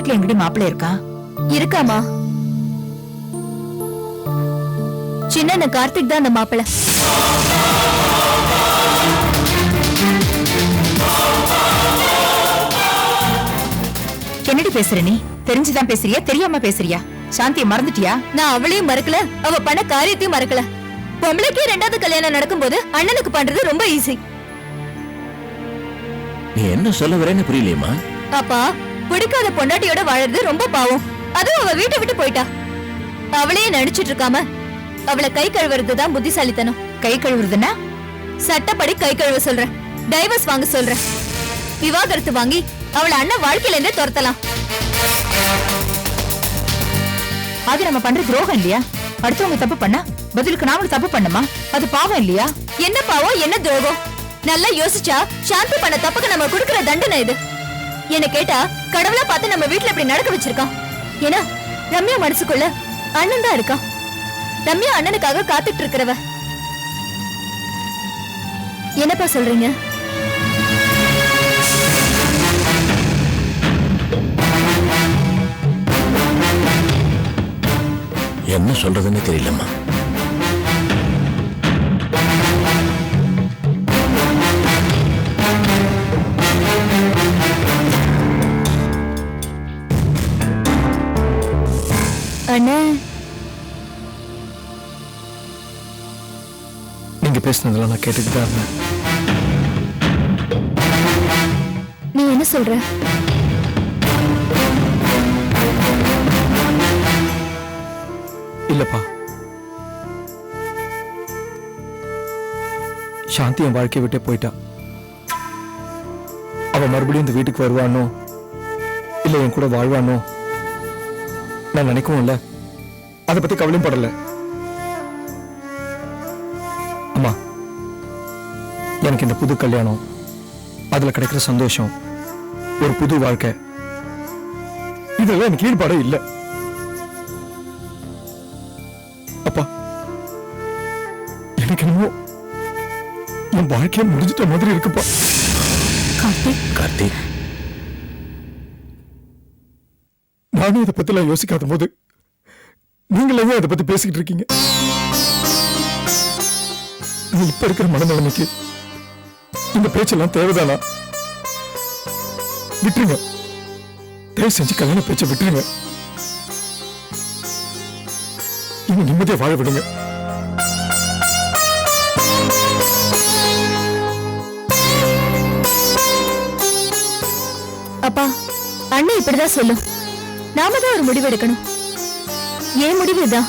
வீட்டுல எங்கடி மாப்பிள்ளை இருக்கா? இருக்காமா? சின்ன கார்த்திக் தான் அந்த மாப்பிள்ளை. என்னடி பேசுற நீ? தெரிஞ்சுதான் பேசுறியா தெரியாம பேசுறியா? சாந்தியை மறந்துட்டியா? நான் அவளையும் மறக்கல, அவ பண்ண காரியத்தையும் மறக்கல. பொம்பளைக்கு ரெண்டாவது கல்யாணம் நடக்கும் போது அண்ணனுக்கு பண்றது ரொம்ப ஈஸி. நீ என்ன சொல்ல வரேன்னு புரியலையம்மா. அப்பா, பிடிக்காத பொண்டாட்டியோட வாழறது ரொம்ப பாவம். அதுவும் அவ வீட்டை விட்டு போயிட்டா. அவளையே நடிச்சிட்டு இருக்காம அவளை கை கழுவுறதுதான் புத்திசாலித்தனம். கை கழுவுறதுன்னா? சட்டப்படி கை கழுவ சொல்றேன். டைவர்ஸ் வாங்க சொல்றேன். விவாகரத்து வாங்கி அவளை அண்ணன் வாழ்க்கையில இருந்தே துரத்தலாம். அது நம்ம பண்ற துரோகம் இல்லையா? அடுத்தவங்க தப்பு பண்ணா பதிலுக்கு நாமளும் தப்பு பண்ணமா? அது பாவம் இல்லையா? என்ன பாவம் என்ன துரோகம்? நல்லா யோசிச்சா சாந்தி பண்ண தப்புக்கு நம்ம கொடுக்கிற தண்டனை இது. என்ன கேட்டா கடவுளா பார்த்து நம்ம வீட்டுல இப்படி நடக்க வச்சிருக்கான். ஏன்னா ரம்யா மனசுக்குள்ள அண்ணன் தான் இருக்கான். ரம்யா அண்ணனுக்காக காத்துட்டு இருக்கிறவ. என்னப்பா சொல்றீங்க? என்ன சொல்றதுன்னு தெரியலம்மா. அண்ணா, நீங்க பேசுனதெல்லாம் நான் கேட்டுட்டு தான் இருந்தேன். நீ என்ன சொல்ற? இல்லப்பா, சாந்தி என் வாழ்க்கையை விட்டே போயிட்டா. அவ மறுபடியும் இந்த வீட்டுக்கு வருவானோ இல்ல என் கூட வாழ்வானோ நான் நினைக்கவும் இல்ல, அதை பத்தி கவலையும் படல. அம்மா, எனக்கு இந்த புது கல்யாணம், அதுல கிடைக்கிற சந்தோஷம், ஒரு புது வாழ்க்கை, இதெல்லாம் எனக்கு ஈடுபாடே இல்லை. அப்பா, எனக்கு என்னமோ என் வாழ்க்கையை முடிஞ்சிட்ட மாதிரி இருக்குப்பா. கார்த்திக், நானும் இதை பத்தி எல்லாம் யோசிக்காத போது நீங்களே அதை பத்தி பேசிக்கிட்டு இருக்கீங்க. இப்ப இருக்கிற மனநிலைமைக்கு இந்த பேச்செல்லாம் தேவைதானா? விட்டுருங்க, தயவு செஞ்சு கல்யாண பேச்சை விட்டுருங்க. இன்னும் நிம்மதியா வாழ விடுங்க. அப்பா, அண்ணன் இப்படிதான் சொல்லும். நாம தான் ஒரு முடிவு எடுக்கணும். ஏன் முடிவு தான்,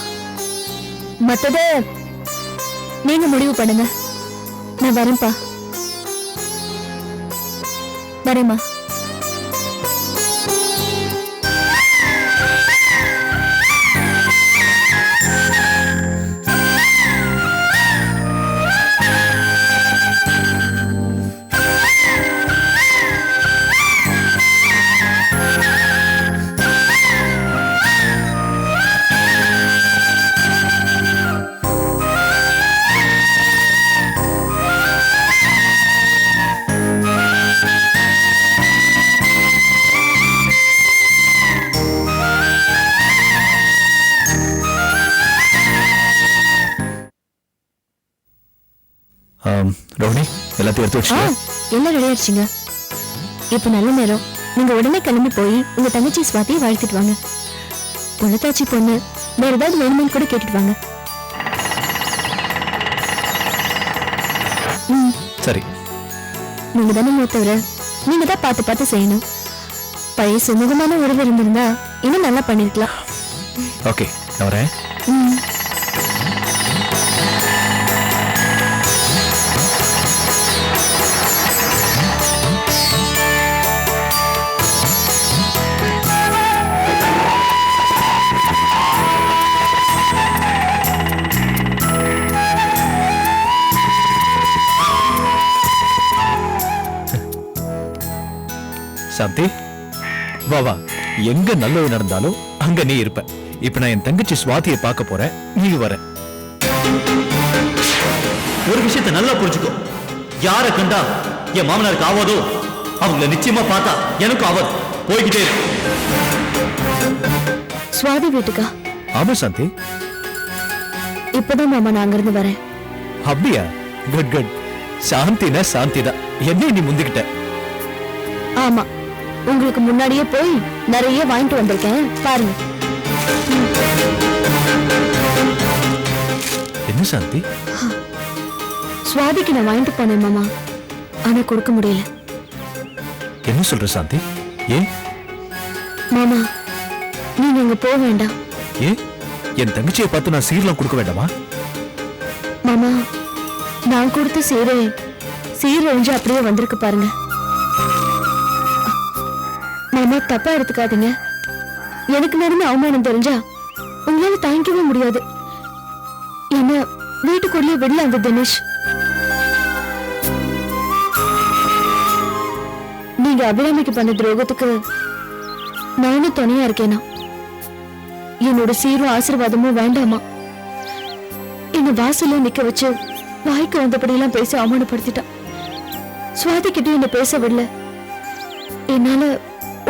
மத்தத நீங்க முடிவு பண்ணுங்க. நான் வரேன்ப்பா. வரேம்மா. ரோஹிணி, எல்லாத்தையும் எடுத்து வச்சு எல்லாம் ரெடி ஆயிடுச்சுங்க. இப்ப நல்ல நேரம். நீங்க உடனே கிளம்பி போய் உங்க தங்கச்சி ஸ்வாதியை வாழ்த்துட்டு வாங்க. பொண்ணத்தாச்சி பொண்ணு வேற ஏதாவது வேணுமான்னு கூட கேட்டுட்டு வாங்க. சரி. நீங்க தானே மூத்தவர, நீங்க தான் பார்த்து பார்த்து செய்யணும். பழைய சுமூகமான உறவு இருந்திருந்தா இன்னும் நல்லா பண்ணிருக்கலாம். ஓகே, நான் வரேன். சாந்தி, வா வா. எங்க நல்லது நடந்தாலும் அங்க நீ இருப்ப. இப்ப நான் என் தங்கச்சி ஸ்வாதியை பார்க்க போறேன், நீ வர. ஒரு விஷயத்தை நல்லா புரிஞ்சுக்கோ. யாரை கண்டா என் மாமனாருக்கு ஆவாதோ அவங்கள நிச்சயமா பார்த்தா எனக்கும் ஆவாது. போய்கிட்டே இரு. சுவாதி வீட்டுக்கா? ஆமா சாந்தி. இப்பதான் மாமா நான் அங்கிருந்து வரேன். அப்படியா? Good good. சாந்தினா சாந்தி தான். என்ன நீ முந்திக்கிட்ட? ஆமா, உங்களுக்கு முன்னாடியே போய் நிறைய வாங்கிட்டு வந்திருக்கேன் பாருங்க. என்ன சாந்தி? சுவாதிக்கு நான் வாங்கிட்டு போனேன் மாமா, ஆனா கொடுக்க முடியல. என்ன சொல்ற சாந்தி? ஏன் மாமா நீங்க இங்க போக வேண்டாம். ஏன் என் தங்கச்சியை பார்த்து நான் சீர்லாம் கொடுக்க வேண்டாமா? மாமா நான் கொடுத்த சீர் எழிஞ்சு அப்படியே வந்திருக்கு பாருங்க. மாமா தப்பா எடுத்துக்காதீங்க. எனக்கு நடந்த அவமானம் தெரிஞ்சா உங்களால தாங்கிக்கவே முடியாது. என்ன வீட்டுக்குள்ளேயே விடல அந்த தினேஷ். நீங்க அபிராமிக்கு பண்ண துரோகத்துக்கு நானும் துணையா இருக்கேனா? என்னோட சீரும் ஆசீர்வாதமும் வேண்டாமா? என்ன வாசல்ல நிக்க வச்சு வாய்க்கு வந்தபடியெல்லாம் பேசி அவமானப்படுத்திட்டான். சுவாதி கிட்ட என்ன பேச விடல. என்னால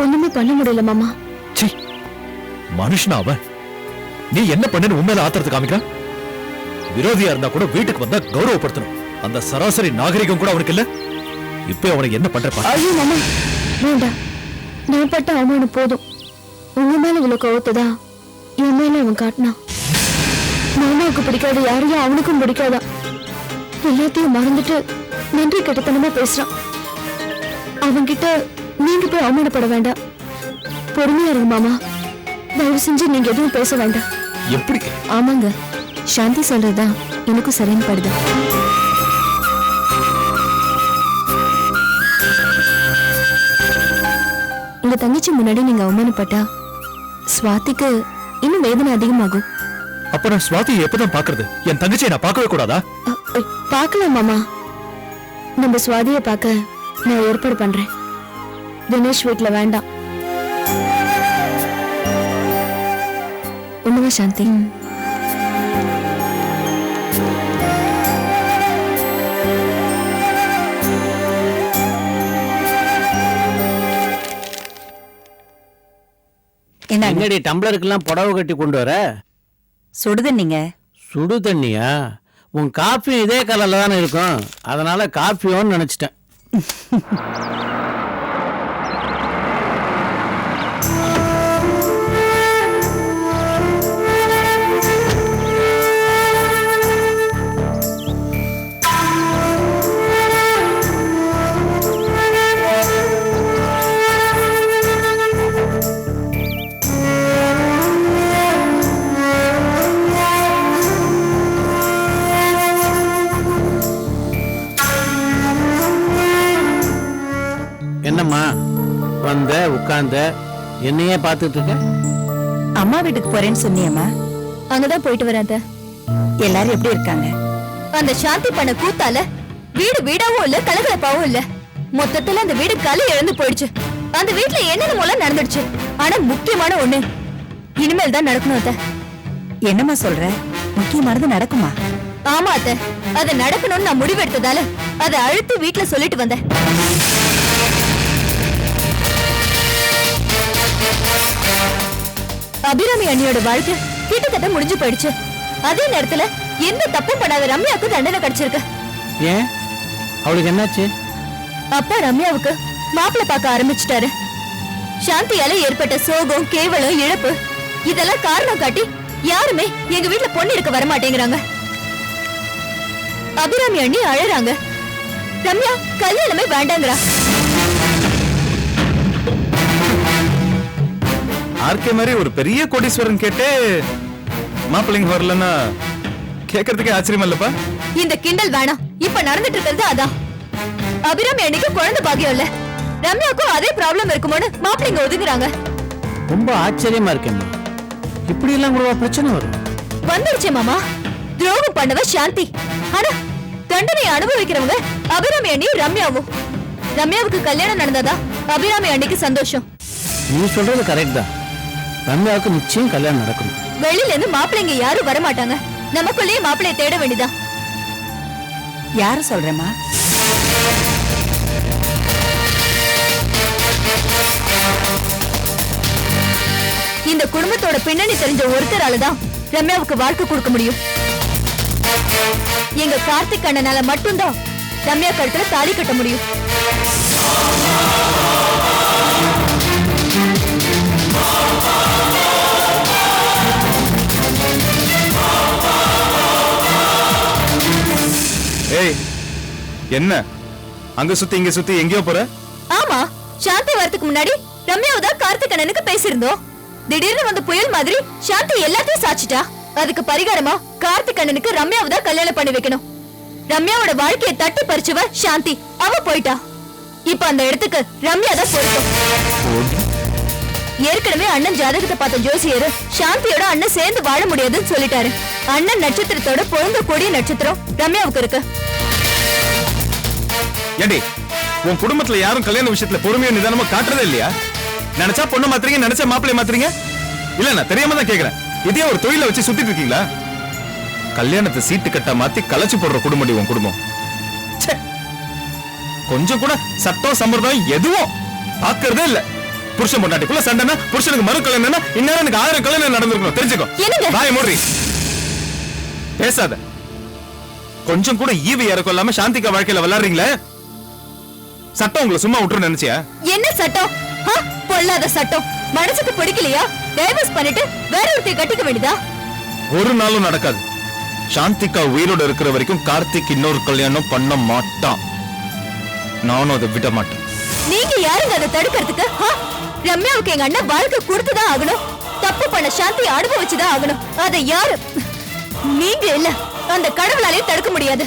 ஒண்ணுமே பண்ண முடியல மாமா. சீ, மனுஷனா அவன்? நீ என்ன பண்ணு உண்மையில ஆத்திரத்தை காமிக்கிறான்? விரோதியா இருந்தா கூட வீட்டுக்கு வந்தா கௌரவப்படுத்தணும். அந்த சராசரி நாகரிகம் கூட அவனுக்கு இல்ல. இப்ப அவனுக்கு என்ன பண்ற பாரு. ஐயோ மாமா வேண்டாம், நான் பட்ட அவமானம் போதும். உங்க மேல இவ்வளவு கோவத்ததா என் மேல அவன் காட்டினான். மாமாவுக்கு பிடிக்காது யாரையும் அவனுக்கும் பிடிக்காதா. எல்லாத்தையும் மறந்துட்டு நன்றி கெட்டத்தனமா பேசுறான். அவன்கிட்ட நீங்க போய் அவமானப்பட வேண்டாம். பொறுமையா இருங்க மாமா. தயவு செஞ்சு நீங்க எதுவும் பேச வேண்டாம். எப்படி? ஆமாங்க, சாந்தி சொல்றதுதான் எனக்கும் சரின்னு படுது. உங்க தங்கச்சி முன்னாடி நீங்க அவமானப்பட்டா ஸ்வாதிக்கு இன்னும் வேதனை அதிகமாகும். அப்ப நான் சுவாதியை எப்பதான் பாக்குறது? என் தங்கச்சியை நான் பார்க்கவே கூடாதா? பார்க்கலாம் மாமா. நம்ம சுவாதியை பார்க்க நான் ஏற்பாடு பண்றேன். தினேஷ் வீட்டுல வேண்டாம். உண்மையா சாந்தி? என்னடி டம்ளருக்கெல்லாம் புடவை கட்டி கொண்டு வர? சுடுதண்ணிங்க. சுடு தண்ணியா? உன் காஃபி இதே கலர்ல தானே இருக்கும், அதனால காஃபியோன்னு நினைச்சிட்டேன். என்னம்மா வந்த உட்கார்ந்த என்னையே பார்த்துட்டு இருக்க? அம்மா வீட்டுக்கு போறேன்னு சொன்னியம்மா. அங்கதான் போயிட்டு வராத. எல்லாரும் எப்படி இருக்காங்க? அந்த சாந்தி பண்ண கூத்தால வீடு வீடாவும் இல்ல, கலகலப்பாவும் இல்ல. மொத்தத்துல அந்த வீடு களி இழந்து போயிடுச்சு. அந்த வீட்டுல என்னென்னமோலாம் நடந்துடுச்சு. ஆனா முக்கியமான ஒண்ணு இனிமேல் தான் நடக்கணும் அத்த. என்னம்மா சொல்ற? முக்கியமானது நடக்குமா? ஆமா அத்த, அது நடக்கணும்னு நான் முடிவெடுத்ததால அதை அழுத்தி வீட்டுல சொல்லிட்டு வந்தேன். அபிராமி அண்ணியோட வாழ்க்கை கிட்டத்தட்ட முடிஞ்சு போயிடுச்சு. அதே நேரத்துல எந்த தப்பும் பண்ணாத ரம்யாவுக்கு தண்டனை கிடைச்சிருக்கு. ஏன், அவளுக்கு என்னாச்சு? அப்பா ரம்யாவுக்கு மாப்பிள்ளை பார்க்க ஆரம்பிச்சிட்டாரு. சாந்தியால ஏற்பட்ட சோகம், கேவலம், இழப்பு இதெல்லாம் காரணம் காட்டி யாருமே எங்க வீட்டுல பொண்ணு எடுக்க வரமாட்டேங்கிறாங்க. அபிராமி அண்ணி அழறாங்க. ரம்யா கல்யாணமே வேண்டாங்கிறா. ஆர்கே மாதிரி ஒரு பெரிய கோடீஸ்வரன் கேட்டு மாப்பிள்ளைங்க வரலன்னா கேட்கறதுக்கே ஆச்சரியமா இல்லப்பா? இந்த கிண்டல் வேணாம். இப்ப நடந்துட்டு இருக்கிறது அதான். அபிராமி அன்னைக்கு குழந்தை பாக்கியம் இல்ல, ரம்யாவுக்கும் அதே ப்ராப்ளம் இருக்குமோன்னு மாப்பிள்ளைங்க ஒதுங்குறாங்க. ரொம்ப ஆச்சரியமா இருக்கேம்மா. இப்படி எல்லாம் கூட பிரச்சனை வரும்? வந்துருச்சு மாமா. துரோகம் பண்ணவ சாந்தி, ஆனா தண்டனை அனுபவிக்கிறவங்க அபிராமி அண்ணி ரம்யாவும். ரம்யாவுக்கு கல்யாணம் நடந்ததா அபிராமி அன்னைக்கு சந்தோஷம். நீ சொல்றது கரெக்ட் தான். ரம்யாவுக்கு நிச்சயம் கல்யாணம் நடக்கணும். வெளியில இருந்து மாப்பிள்ளைங்க யாரும் வரமாட்டாங்க. நமக்குள்ளேயே மாப்பிள்ளைய தேட வேண்டியதா. யாரு சொல்றேம்மா? இந்த குடும்பத்தோட பின்னணி தெரிஞ்ச ஒருத்தரால தான் ரம்யாவுக்கு வாழ்க்கை கொடுக்க முடியும். எங்க கார்த்திக் அண்ணனால மட்டும்தான் ரம்யா கழுத்துல தாலி கட்ட முடியும். ஏய், என்ன அங்க சுத்தி இங்க சுத்தி எங்கேயோ போற? ஆமா, சாந்தி வரதுக்கு முன்னாடி ரம்யாவை தான் கார்த்திக் அண்ணனுக்கு பேசியிருந்தோம். திடீர்னு வந்த புயல் மாதிரி சாந்தி எல்லாத்தையும் சாச்சிட்டா. அதுக்கு பரிகாரமா கார்த்திக் அண்ணனுக்கு ரம்யாவை தான் கல்யாணம் பண்ணி வைக்கணும். ரம்யாவோட வாழ்க்கையை தட்டி பறிச்சவ சாந்தி, அவ போயிட்டா. இப்ப அந்த இடத்துக்கு ரம்யா தான் பொறுக்கும். ஏற்கனவே அண்ணன் ஜாதகத்தை பார்த்த ஜோசியர் சாந்தியோட அண்ணன் சேர்ந்து வாழ முடியாதுன்னு சொல்லிட்டாரு. அண்ணன் நட்சத்திரத்தோட பொழுங்க கூடிய நட்சத்திரம் ரம்யாவுக்கு இருக்கு. ஏண்டி, உன் குடும்பத்துல யாரும் கல்யாண விஷயத்துல பொறுமையா நிதானமா காட்டுறதே இல்லையா? நினைச்சா பொண்ணு மாத்துறீங்க, நினைச்சா மாப்பிள்ளை மாத்துறீங்க. இல்ல, நான் தெரியாம தான் கேக்குறேன். இதே ஒரு தொழில வச்சு சுத்திட்டு இருக்கீங்களா? கல்யாணத்தை சீட்டு கட்டா மாத்தி கலைச்சு போடுற குடும்பம் உன் குடும்பம். கொஞ்சம் கூட சட்டம் சம்பிரதாயம் எதுவும் பாக்குறதே இல்ல. புருஷன் பொண்டாட்டிக்குள்ள சண்டைனா, புருஷனுக்கு மறு கல்யாணம்னா இந்நேரம் எனக்கு 1000 கல்யாணம் நடந்திருக்கணும். தெரிஞ்சுக்கோ. வாயை மூடி பேசாத. கொஞ்சம் கூட ஈவு இறக்கம் இல்லாம சாந்திகா வாழ்க்கையில விளையாடுறீங்களே. சட்டம் உங்களை சும்மா விட்டுரு நினைச்சியா? என்ன சட்டம்? பொல்லாத சட்டம். மனசுக்கு பிடிக்கலையா டைவர்ஸ் பண்ணிட்டு வேற ஒருத்தைய கட்டிக்க வேண்டியதா? ஒரு நாளும் நடக்காது. சாந்திகா உயிரோட இருக்கிற வரைக்கும் கார்த்திக் இன்னொரு கல்யாணம் பண்ண மாட்டான். நானும் அதை விட மாட்டேன். நீங்க யாருங்க அதை தடுக்கிறதுக்கு? ரம்யாவுக்கு எங்க அண்ணன் வாழ்க்கை கொடுத்துதான் ஆகணும். தப்பு பண்ண சாந்தியை அனுபவிச்சுதான் ஆகணும். அதை யாரு? நீங்க இல்ல, அந்த கடவுளாலே தடுக்க முடியாது.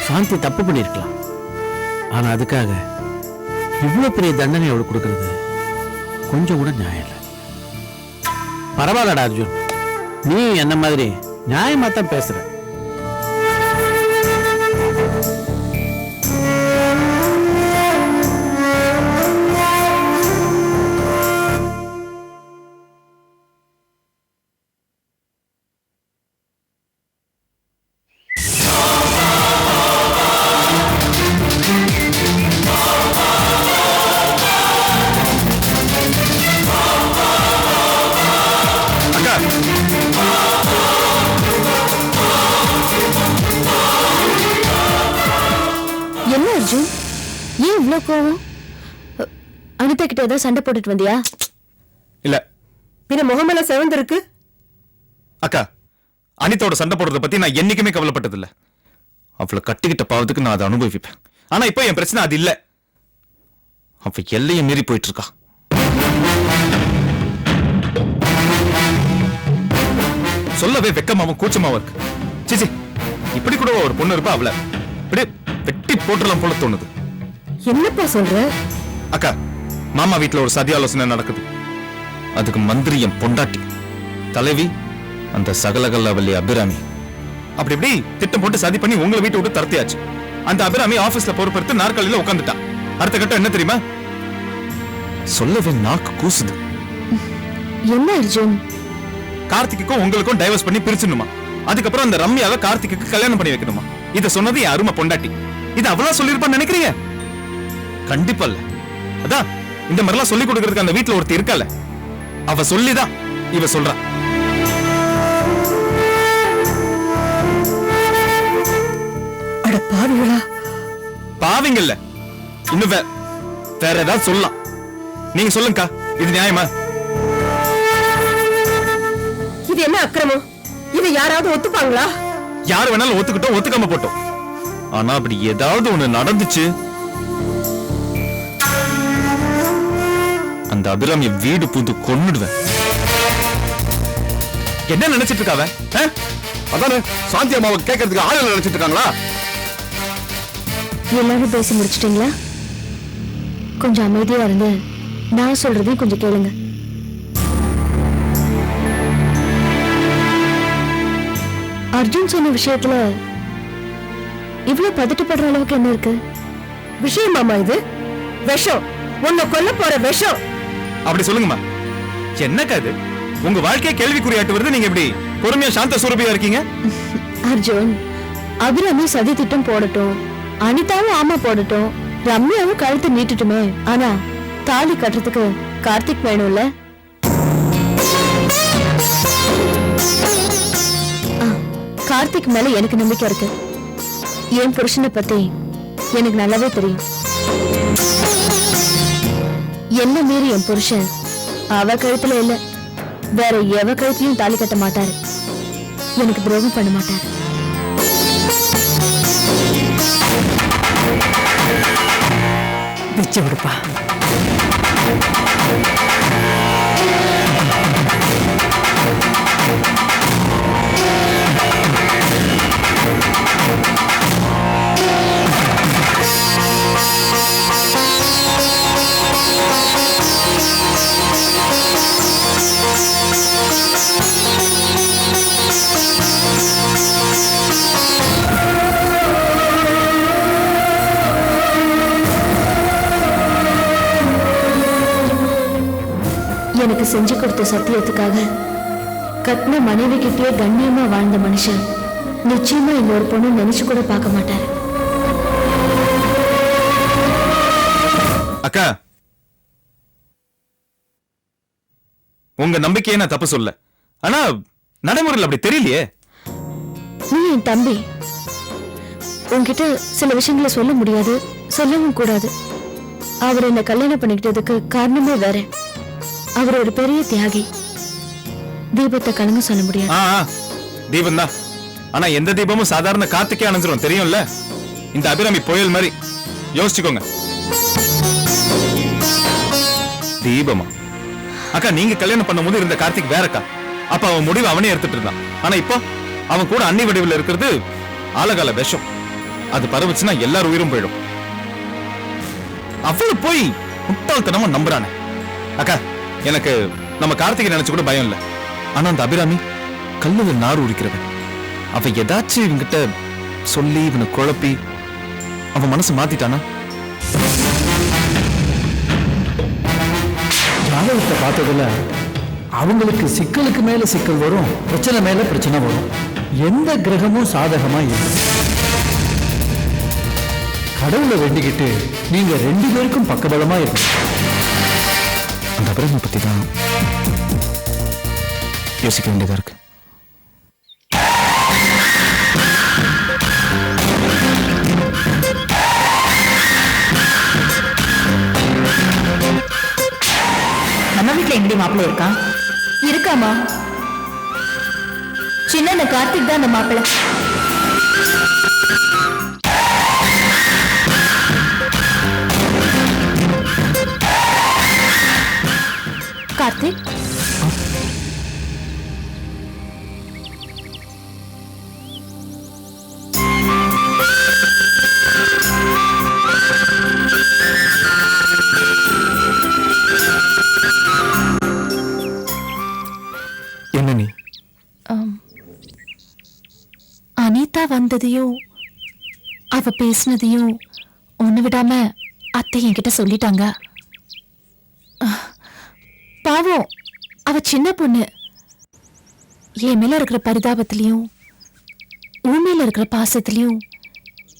சாந்தி தப்பு பண்ணிருக்கலாம். ஆனா அதுக்காக இவ்வளவு பெரிய தண்டனை அவளுக்கு கொடுக்கறது கொஞ்சம் கூட நியாயம் இல்லை. பரவாயில்லடா அர்ஜுன், நீ என்ன மாதிரி நியாயமா தான் பேசுற. என்ன அர்ஜுன், ஏன் இவ்வளவு கோவம்? அனிதா கிட்ட ஏதாவது சண்டை போட்டுட்டு வந்தியா? இல்ல. பின்ன முகமெல்லாம் சிவந்து இருக்கு. அக்கா, அனிதாவோட சண்டை போடுறத பத்தி நான் என்னைக்குமே கவலைப்பட்டது இல்ல. அவளை கட்டிக்கிட்ட பாவத்துக்கு நான் அதை அனுபவிப்பேன். ஆனா இப்ப என் பிரச்சனை அது இல்ல. அவ எல்லையை மீறி போயிட்டு இருக்கா. சொல்லவே வெக்கமாவும் கூச்சமாவும் இருக்கு. சிச்சி, இப்படி கூட ஒரு பொண்ணு இருப்பா. அவளை இப்படி வெட்டி போட்டுலாம் போல தோணுது. என்னப்பா சொல்ற? அக்கா, மாமா வீட்டுல ஒரு சதி ஆலோசனை நடக்குது. அதுக்கு மந்திரி என் பொண்டாட்டி, தலைவி அந்த சகலகல்லவல்லி அபிராமி. அப்படி இப்படி திட்டம் போட்டு சதி பண்ணி உங்களை வீட்டை விட்டு தரத்தியாச்சு. அந்த அபிராமி ஆபீஸ்ல பொறுப்பெடுத்து நாற்காலியில உட்காந்துட்டா. அடுத்த கட்டம் என்ன தெரியுமா? சொல்லவே நாக்கு கூசுது. என்ன அர்ஜுன்? கார்த்திக்கும் உங்களுக்கும் டைவர்ஸ் பண்ணி பிரிச்சிடணுமா. அதுக்கப்புறம் அந்த ரம்யாவை கார்த்திக்கு கல்யாணம் பண்ணி வைக்கணுமா. இத சொன்னது என் அருமை பொண்டாட்டி. இது அவ்வளவு சொல்லிருப்பான்னு நினைக்கிறீங்க? கண்டிப்பா இல்ல. அதான் இந்த மாதிரிலாம் சொல்லி கொடுக்கறதுக்கு அந்த வீட்டுல ஒருத்தி இருக்கல. அவ சொல்லிதான் இவ சொல்றா. அட பாவிகளா. பாவிங்க இல்ல, இன்னும் வேற ஏதாவது சொல்லலாம். நீங்க சொல்லுங்கக்கா, இது நியாயமா? இது என்ன அக்கிரமம்? இதை யாராவது ஒத்துப்பாங்களா? யாரு வேணாலும் ஒத்துக்கிட்டோம், ஒத்துக்காம போட்டோம். ஆனா அப்படி ஏதாவது ஒண்ணு நடந்துச்சு, அந்த அபிராமிய வீடு புது கொன்னுடுவேன். என்ன நினைச்சிட்டு இருக்காவ? அதானே சாந்தி அம்மாவை கேட்கறதுக்கு ஆளுநர் நினைச்சிட்டு இருக்காங்களா? எல்லாரும் பேசி முடிச்சிட்டீங்களா? கொஞ்சம் அமைதியா இருந்து நான் சொல்றதையும் கொஞ்சம் கேளுங்க. அர்ஜுன் சொன்ன விஷயத்துல இவ்வளவு பதட்டப்படுற அளவுக்கு என்ன இருக்கு? விஷயமாமா இது? விஷம், உன்னை கொல்ல போற விஷம். அப்படி சொல்லுங்கம்மா. என்னக்கா இது? உங்க வாழ்க்கையை கேள்விக்குறியாட்டு வருது. நீங்க எப்படி பொறுமையா சாந்த சுரபியா இருக்கீங்க? அர்ஜுன், அபிராமி சதி திட்டம் போடட்டும், அனிதாவும் ஆமா போடட்டும், ரம்யாவும் கழுத்து நீட்டுட்டுமே. ஆனா தாலி கட்டுறதுக்கு கார்த்திக் வேணும்ல. கார்த்திக் மேல எனக்கு நம்பிக்கை இருக்கு. என் புருஷனை பத்தி எனக்கு நல்லாவே தெரியும். என்ன மீறி என் புருஷன் அவ கழுத்துல இல்ல, வேற எவ கழுத்துலயும் தாலி கட்ட மாட்டாரு. எனக்கு துரோகம் பண்ண மாட்டாரு. வச்சு விடுப்பா. எனக்கு செஞ்சு கொடுத்த சத்தியத்துக்காக கட்டின மனைவி கிட்டே கண்ணியமா வாழ்ந்த மனுஷன் நிச்சயமா இன்னொரு பொண்ணு நினைச்சு கூட பார்க்க மாட்டாரு. அக்கா, உங்க நம்பிக்கையை நான் தப்பு சொல்ல, ஆனா நடைமுறையில் அப்படி தெரியலையே. நீ என் தம்பி, உன்கிட்ட சில விஷயங்களை சொல்ல முடியாது, சொல்லவும் கூடாது. அவர் என்ன கல்யாணம் பண்ணிக்கிட்டதுக்கு காரணமே வேற. அவர் ஒரு பெரிய தியாகி. தீபத்தை கலங்க சொல்ல முடியாது. தீபம் தான், ஆனா எந்த தீபமும் சாதாரண காத்துக்கே அணைஞ்சிரும், தெரியும்ல. இந்த அபிராமி புயல் மாதிரி யோசிச்சுக்கோங்க. தீபமா? அக்கா, நீங்க கல்யாணம் பண்ணும் போது இருந்த கார்த்திக் வேறக்கா. அப்ப அவன் முடிவு அவனே எடுத்துட்டு இருந்தான். ஆனா இப்போ அவன் கூட அன்னி வடிவில் இருக்கிறது ஆலகால விஷம். அது பரவுச்சுன்னா எல்லாரும் உயிரும் போயிடும். அவ்வளவு போய் முட்டாள்தனமா நம்புறானே. அக்கா, எனக்கு நம்ம கார்த்திகை நினைச்சு கூட பயம் இல்ல. ஆனா அந்த அபிராமி கல்லுல நார் உரிக்கிறவன். அவ ஏதாச்சும் இவங்கிட்ட சொல்லி இவனை குழப்பி அவன் மனசு மாத்திட்டானா? ஜாதகத்தை பார்த்ததுல அவங்களுக்கு சிக்கலுக்கு மேல சிக்கல் வரும், பிரச்சனை மேல பிரச்சனை வரும். எந்த கிரகமும் சாதகமா இல்லை. கடவுளை வேண்டிக்கிட்டு நீங்க 2 பேருக்கும் பக்கபலமா இருக்கு. அந்த அபிராமி பத்தி தான் யோசிக்க வேண்டியதா இருக்கு. நம்ம வீட்டுல எங்கடி மாப்பிள்ளை இருக்கான்? இருக்காமா? சின்ன கார்த்திக் தான் அந்த மாப்பிள்ளை. கார்த்திக், என்ன நீ? அனிதா வந்ததையும் அவ பேசினதையும் ஒண்ணு விடாம அத்தை என்கிட்ட சொல்லிட்டாங்க. பாவம், அவ சின்ன பொண்ணு. என் மேல இருக்கிற பரிதாபத்திலையும் உன் மேல இருக்கிற பாசத்திலையும்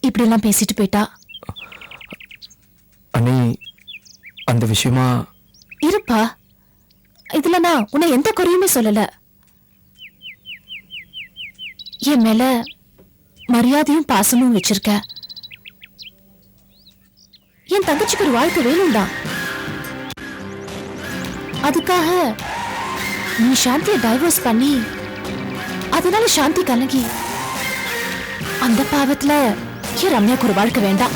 இப்படி எல்லாம் பேசிட்டு போயிட்டா. அண்ணி, அந்த விஷயமா இருப்பா, இதுல நான் உன்னை எந்த குறையுமே சொல்லல. என் மேல மரியாதையும் பாசமும் வச்சிருக்க. என் தங்கச்சிக்கு ஒரு வாழ்க்கை வேணும்டா. அதுக்காக நீ சாந்தியை டைவர்ஸ் பண்ணி அதனால சாந்தி கலங்கி அந்த பாவத்துல என் ரம்யாக்கு ஒரு வாழ்க்கை வேண்டாம்.